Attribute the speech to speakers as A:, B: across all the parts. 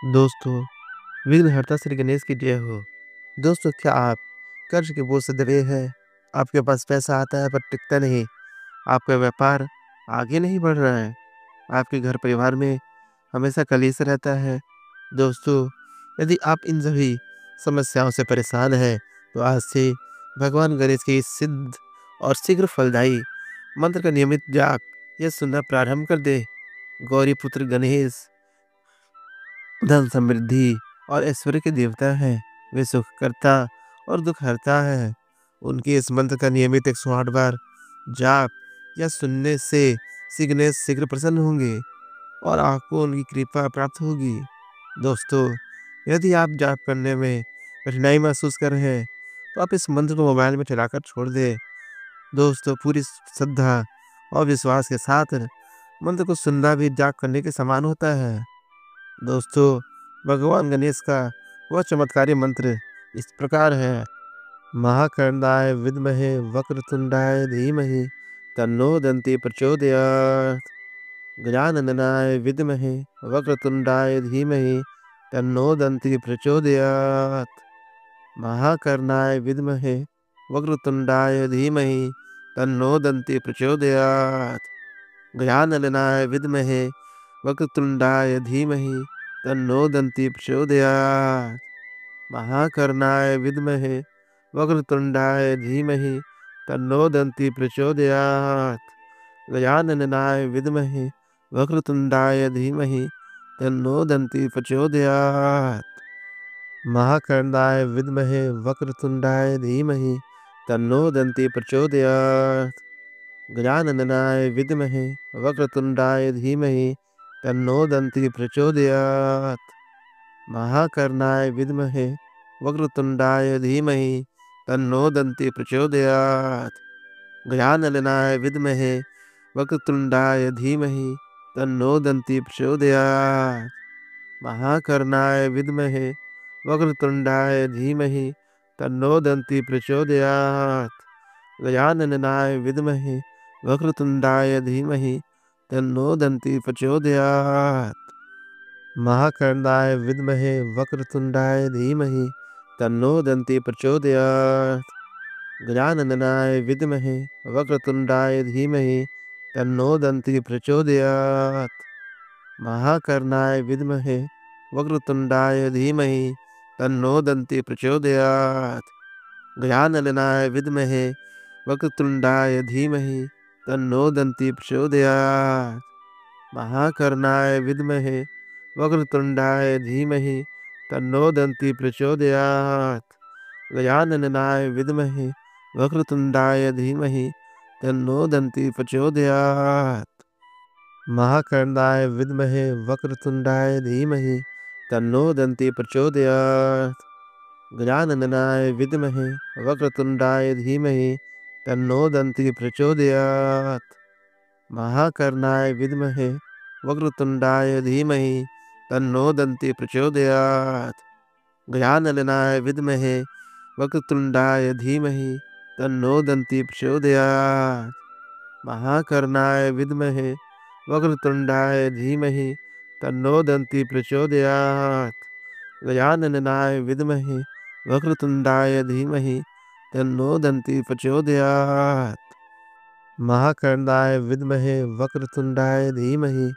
A: दोस्तों, विघ्नहर्ता श्री गणेश की जय हो। दोस्तों, क्या आप कर्ज के बोझ से दबे हैं? आपके पास पैसा आता है पर टिकता नहीं, आपका व्यापार आगे नहीं बढ़ रहा है, आपके घर परिवार में हमेशा कलेश रहता है। दोस्तों, यदि आप इन सभी समस्याओं से परेशान हैं, तो आज से भगवान गणेश के इस सिद्ध और शीघ्र फलदायी मंत्र का नियमित जाप या सुनना प्रारंभ कर दें। गौरी पुत्र गणेश धन समृद्धि और ऐश्वर्य के देवता हैं। वे सुख करता और दुख हरता है। उनके इस मंत्र का नियमित 108 बार जाप या सुनने से श्री गणेश शीघ्र प्रसन्न होंगे और आपको उनकी कृपा प्राप्त होगी। दोस्तों, यदि आप जाप करने में कठिनाई महसूस कर रहे हैं, तो आप इस मंत्र को मोबाइल में चलाकर छोड़ दें। दोस्तों, पूरी श्रद्धा और विश्वास के साथ मंत्र को सुनना भी जाप करने के समान होता है। दोस्तों, भगवान गणेश का वह चमत्कारी मंत्र इस प्रकार है। महाकर्णाय विद्महे वक्रतुंडाय धीमहि तन्नो दन्ति प्रचोदयात्। गजाननाय विद्महे वक्रतुंडाय धीमहि तन्नो दन्ति प्रचोदयात्। महाकर्णाय विद्महे वक्रतुंडाय धीमहि तन्नो दन्ति प्रचोदयात्। गजाननाय विद्महे वक्रतुंडाय धीमहि तन्नो दन्ति प्रचोदयात्। महाकर्णाय विद्महे वक्रतुंडाय धीमहि तन्नो दन्ति प्रचोदयात्। गजाननाय विद्महे वक्रतुंडाय धीमहि तन्नो दन्ति प्रचोदयात्। महाकर्णाय विद्महे वक्रतुंडाय धीमहि तन्नो दन्ति प्रचोदयात्। गजाननाय विद्महे वक्रतुंडाय धीमहि तन्नो दन्ति प्रचोदयात्। महाकर्णाय विद्महे वक्रतुंडाय धीमहि तन्नो दन्ति प्रचोदयात्। गजाननाय विद्महे वक्रतुंडाय धीमहि तन्नो दन्ति प्रचोदयात्। महाकर्णाय विद्महे वक्रतुंडाय धीमहि तन्नो दन्ति प्रचोदयात्। गजाननाय विद्महे वक्रतुंडाय धीमहि तन्नो दन्ति प्रचोदयात्। महाकर्णाय विद्महे वक्रतुंडाय धीमहि तन्नो दन्ति प्रचोदयात्। गजाननाय विद्महे वक्रतुंडाय धीमहि तन्नो दन्ति प्रचोदयात्। महाकर्णाय विद्महे वक्रतुंडाय धीमहि तन्नो दन्ति प्रचोदयात्। गजाननाय विद्महे वक्रतुंडाय धीमहि तन्नो दन्ति प्रचोदयात्। महाकर्णाय विद्महे वक्रतुंडाय धीमहि तन्नो दन्ति प्रचोदयात्। गजाननाय विद्महे वक्रतुंडाय धीमहि तन्नो दन्ति प्रचोदयात्। महाकर्णाय विद्महे वक्रतुंडाय धीमहि तन्नो दन्ति प्रचोदयात्। गजाननाय विद्महे वक्रतुंडाय धीमहि तन्नो दन्ति प्रचोदयात्। महाकर्णाय विद्महे वक्रतुंडाय धीमहि तन्नो दन्ति प्रचोदयात्। गजाननाय विद्महे वक्रतुंडाय धीमहि तन्नो दन्ति प्रचोदयात्। महाकर्णाय विद्महे वक्रतुंडाय धीमहि तन्नो दन्ति प्रचोदयात्। गजाननाय विद्महे वक्रतुंडाय धीमहि तन्नो दन्ति प्रचोदयात्। महाकर्णाय विद्महे वक्रतुंडाय धीमहि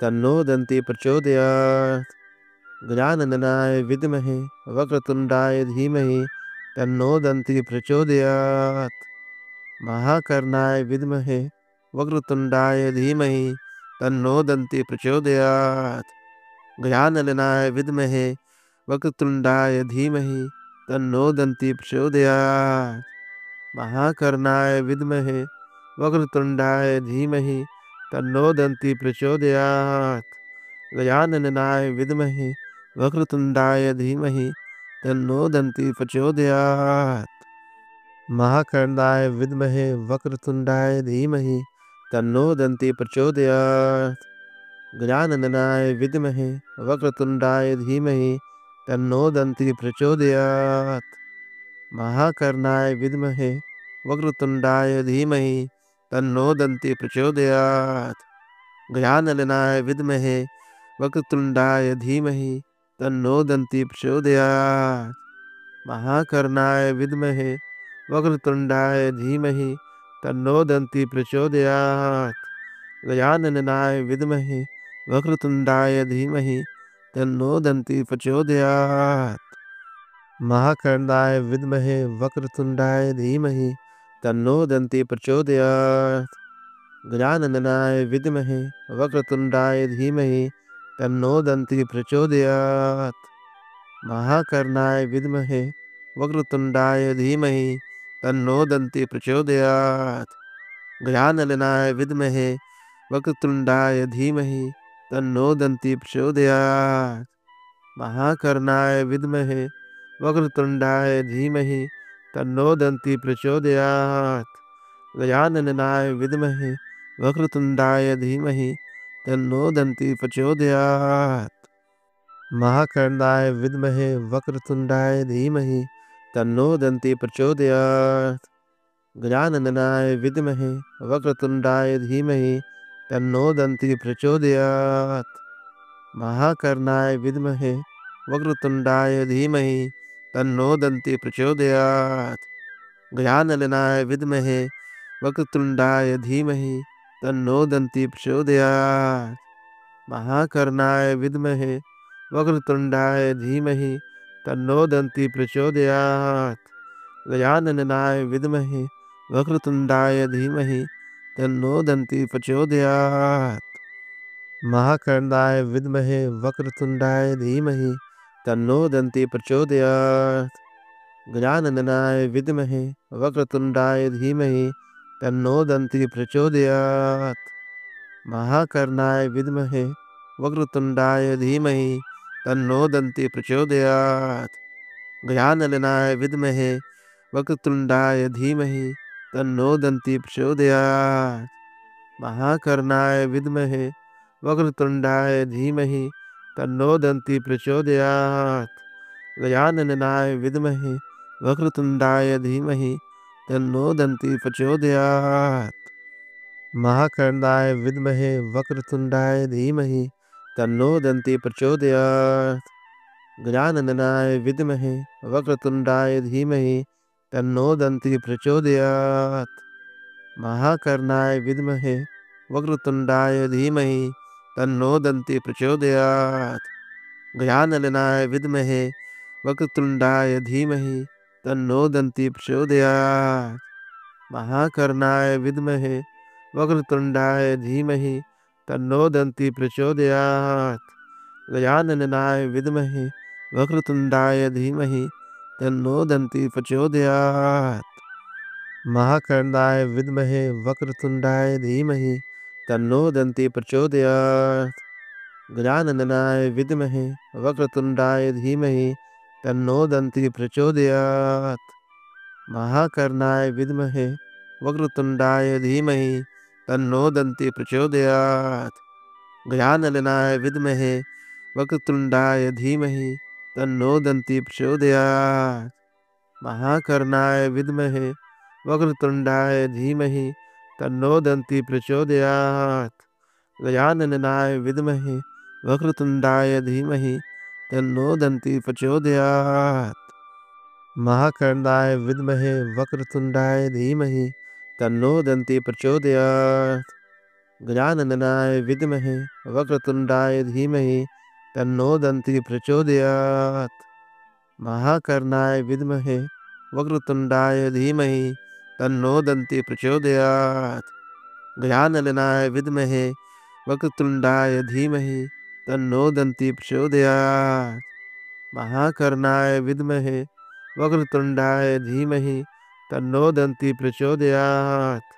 A: तन्नो दन्ति प्रचोदयात्। गजाननाय विद्महे वक्रतुंडाय धीमहि तन्नो दन्ति प्रचोदयात्। महाकर्णाय विद्महे वक्रतुंडाय धीमहि तन्नो दन्ति प्रचोदयात्। गजाननाय विद्महे वक्रतुंडाय धीमहि तन्नो दन्ति प्रचोदयात्। महाकर्णाय विद्महे वक्रतुंडाय धीमहि तन्नो दन्ति प्रचोदयात्। गजाननाय विद्महे वक्रतुंडाय धीमहि तन्नो दन्ति प्रचोदयात्। महाकर्णाय विद्महे वक्रतुंडाय धीमहि तन्नो दन्ति प्रचोदयात्। गजाननाय विद्महे वक्रतुंडाय धीमहि तन्नो दन्ति प्रचोदयात्। महाकर्णाय विद्महे वक्रतुंडाय धीमहि तन्नो दन्ति प्रचोदयात्। गजाननाय विद्महे वक्रतुंडाय धीमहि तन्नो दन्ती प्रचोदयात्। महाकर्णाय विद्महे वक्रतुण्डाय धीमहि तन्नो दन्ती प्रचोदयात्। गजाननाय विद्महे वक्रतुण्डाय धीमहि तन्नो दन्ती प्रचोदयात्। महाकर्णाय विद्महे वक्रतुण्डाय धीमहि तन्नो दन्ती प्रचोदयात्। गजाननाय विद्महे वक्रतुण्डाय धीमहि तन्नो दन्ती प्रचोदयात्। महाकर्णाय विद्महे वक्रतुण्डाय धीमहि तन्नो दन्ती प्रचोदयात्। गजाननाय विद्महे वक्रतुण्डाय धीमहि तन्नो दन्ती प्रचोदयात्। महाकर्णाय विद्महे वक्रतुण्डाय धीमहि तन्नो दन्ती प्रचोदयात्। गजाननाय विद्महे वक्रतुण्डाय धीमहि तन्नो दन्ती प्रचोदयात्। महाकर्णाय विद्महे वक्रतुण्डाय धीमहि तन्नो दन्ती प्रचोदयात्। गजाननाय विद्महे वक्रतुण्डाय धीमहि तन्नो दन्ती प्रचोदयात्। महाकर्णाय विद्महे वक्रतुण्डाय धीमहि तन्नो दन्ती प्रचोदयात्। गजाननाय विद्महे वक्रतुण्डाय धीमहि तन्नो दन्ती प्रचोदयात्। महाकर्णाय विद्महे वक्रतुण्डाय धीमहि तन्नो दन्ती प्रचोदयात्। गजाननाय विद्महे वक्रतुण्डाय धीमहि तन्नो दन्ती प्रचोदयात्। महाकर्णाय विद्महे वक्रतुण्डाय धीमहि तन्नो दन्ती प्रचोदयात्। गजाननाय विद्महे वक्रतुण्डाय धीमहि तन्नो दन्ती प्रचोदयात्। महाकर्णाय विद्महे वक्रतुण्डाय धीमहि तन्नो दन्ती प्रचोदयात्। गजाननाय विद्महे वक्रतुण्डाय धीमहि तन्नो दन्ती प्रचोदयात्। महाकर्णाय विद्महे वक्रतुण्डाय धीमहि तन्नो दन्ती प्रचोदयात्। गजाननाय विद्महे वक्रतुण्डाय धीमहि तन्नो दन्ती प्रचोदयात्। महाकर्णाय विद्महे वक्रतुण्डाय धीमहि तन्नो दन्ती प्रचोदयात्। गजाननाय विद्महे वक्रतुण्डाय धीमहि तन्नो दन्ती प्रचोदयात्। महाकर्णाय विद्महे वक्रतुण्डाय धीमहि तन्नो दन्ती प्रचोदयात्। गजाननाय विद्महे वक्रतुण्डाय धीमहि तन्नो दन्ती प्रचोदयात्। महाकर्णाय विद्महे वक्रतुण्डाय धीमहि तन्नो दन्ती प्रचोदयात्। गजाननाय विद्महे वक्रतुण्डाय धीमहि तन्नो दन्ती प्रचोदयात्। महाकर्णाय विद्महे वक्रतुण्डाय धीमहि तन्नो दन्ती प्रचोदयात्। गजाननाय विद्महे वक्रतुण्डाय धीमहि तन्नो दन्ती प्रचोदयात्। महाकर्णाय विद्महे वक्रतुण्डाय धीमहि तन्नो दन्ती प्रचोदयात्। गजाननाय विद्महे वक्रतुण्डाय धीमहि तन्नो दन्ती प्रचोदयात्। महाकर्णाय विद्महे वक्रतुण्डाय धीमहि तन्नो दन्ती प्रचोदयात्। गजाननाय विद्महे वक्रतुण्डाय धीमहि तन्नो दन्ती प्रचोदयात्। महाकर्णाय विद्महे वक्रतुण्डाय धीमहि तन्नो दन्ती प्रचोदयात्। गजाननाय विद्महे वक्रतुण्डाय धीमहि तन्नो दन्ती प्रचोदयात्। महाकर्णाय विद्महे वक्रतुण्डाय धीमहि तन्नो दन्ती प्रचोदयात्। गजाननाय विद्महे वक्रतुण्डाय धीमहि तन्नो दन्ती प्रचोदयात्। महाकर्णाय विद्महे वक्रतुण्डाय धीमहि तन्नो दन्ती प्रचोदयात्।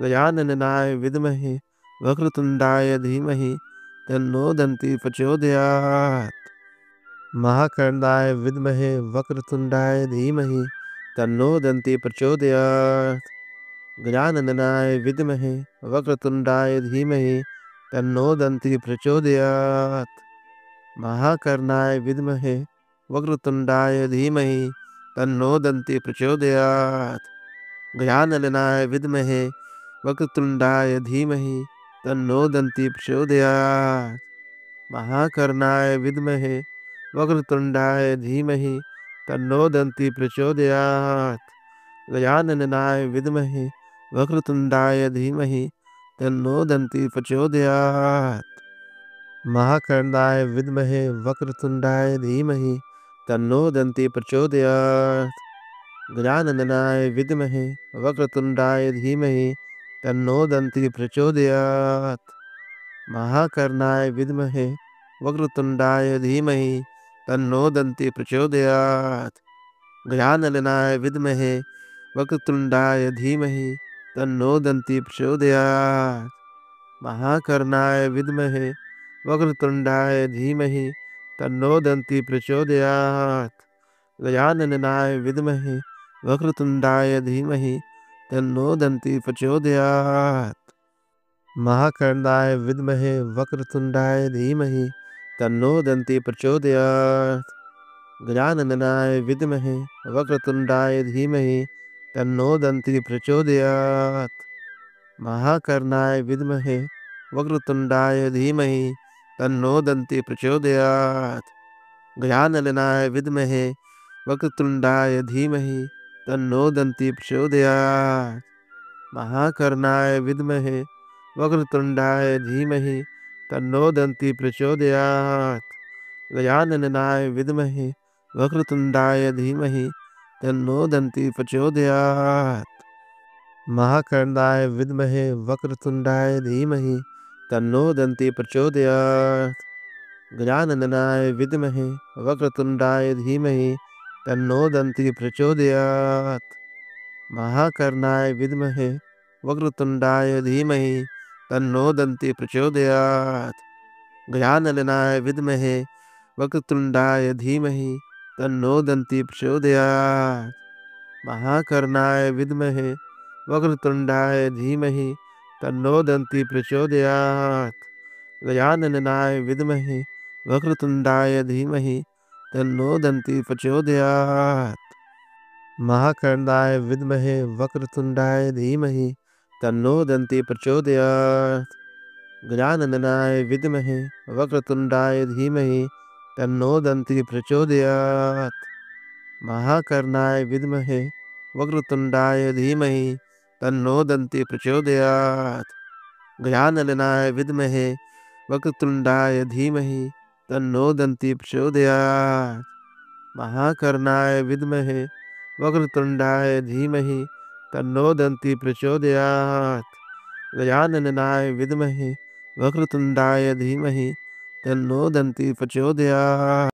A: गजाननाय विद्महे वक्रतुण्डाय धीमहि तन्नो दन्ती प्रचोदयात्। महाकर्णाय विद्महे वक्रतुण्डाय धीमहि तन्नो दन्ती प्रचोदयात्। गजाननाय विद्महे वक्रतुण्डाय धीमहि तन्नो दन्ती प्रचोदयात्। महाकर्णाय विद्महे वक्रतुण्डाय धीमहि तन्नो दन्ती प्रचोदयात्। गजाननाय विद्महे वक्रतुण्डाय धीमहि तन्नो दन्ती प्रचोदयात्। महाकर्णाय विद्महे वक्रतुण्डाय धीमहि तन्नो दन्ति प्रचोदयात्। गजाननाय विद्महे वक्रतुण्डाय धीमहि तन्नो दन्ति प्रचोदयात्। महाकर्णाय विद्महे वक्रतुण्डाय धीमहि तन्नो दन्ति प्रचोदयात्। गजाननाय विद्महे वक्रतुण्डाय धीमहि तन्नो दन्ति प्रचोदयात्। महाकर्णाय विद्महे वक्रतुण्डाय धीमहि तन्नो दन्ति प्रचोदयात्। गजाननाय विद्महे वक्रतुण्डाय धीमहि तन्नो दन्ति प्रचोदयात्। महाकर्णाय विद्महे वक्रतुण्डाय धीमहि तन्नो दन्ति प्रचोदयात्। गजाननाय विद्महे वक्रतुण्डाय धीमहि तन्नो दन्ति प्रचोदयात्। महाकर्णाय विद्महे वक्रतुण्डाय धीमहि तन्नो दन्ति प्रचोदयात्। गजाननाय विद्महे वक्रतुण्डाय धीमहि तन्नो दन्ति प्रचोदयात्। महाकर्णाय विद्महे वक्रतुण्डाय धीमहि तन्नो दन्ति प्रचोदयात्। गजाननाय विद्महे वक्रतुण्डाय धीमहि तन्नो दन्ति प्रचोदयात्। महाकर्णाय विद्महे वक्रतुण्डाय धीमहि तन्नो दन्ति प्रचोदयात्। गजाननाय विद्महे वक्रतुण्डाय धीमहि तन्नो दन्ति प्रचोदयात्। महाकर्णाय विद्महे वक्रतुण्डाय धीमहि तन्नो दन्ति प्रचोदयात्। गजाननाय विद्महे वक्रतुण्डाय धीमहि तन्नो दन्ति प्रचोदयात्। महाकर्णाय विद्महे वक्रतुण्डाय धीमहि तन्नो दन्ति प्रचोदयात्। गजाननाय विद्महे वक्रतुण्डाय धीमहि तन्नो दन्ति प्रचोदयात्। महाकर्णाय विद्महे वक्रतुण्डाय धीमहि तन्नो दन्ति प्रचोदयात्। गजाननाय विद्महे वक्रतुण्डाय धीमहि तन्नो दन्ति प्रचोदयात्। महाकर्णाय विद्महे वक्रतुण्डाय धीमहि तन्नो दन्ति प्रचोदयात्। गजाननाय विद्महे वक्रतुण्डाय धीमहि तन्नो दन्ति प्रचोदयात्। महाकर्णाय विद्महे वक्रतुण्डाय धीमहि तन्नो दन्ति प्रचोदयात्। गजाननाय विद्महे वक्रतुण्डाय धीमहि तन्नो दन्ति प्रचोदयात्। महाकर्णाय विद्महे वक्रतुण्डाय धीमहि तन्नो दन्ति प्रचोदयात्। गजाननाय विद्महे वक्रतुण्डाय धीमहि तन्नो दन्ति प्रचोदयात्।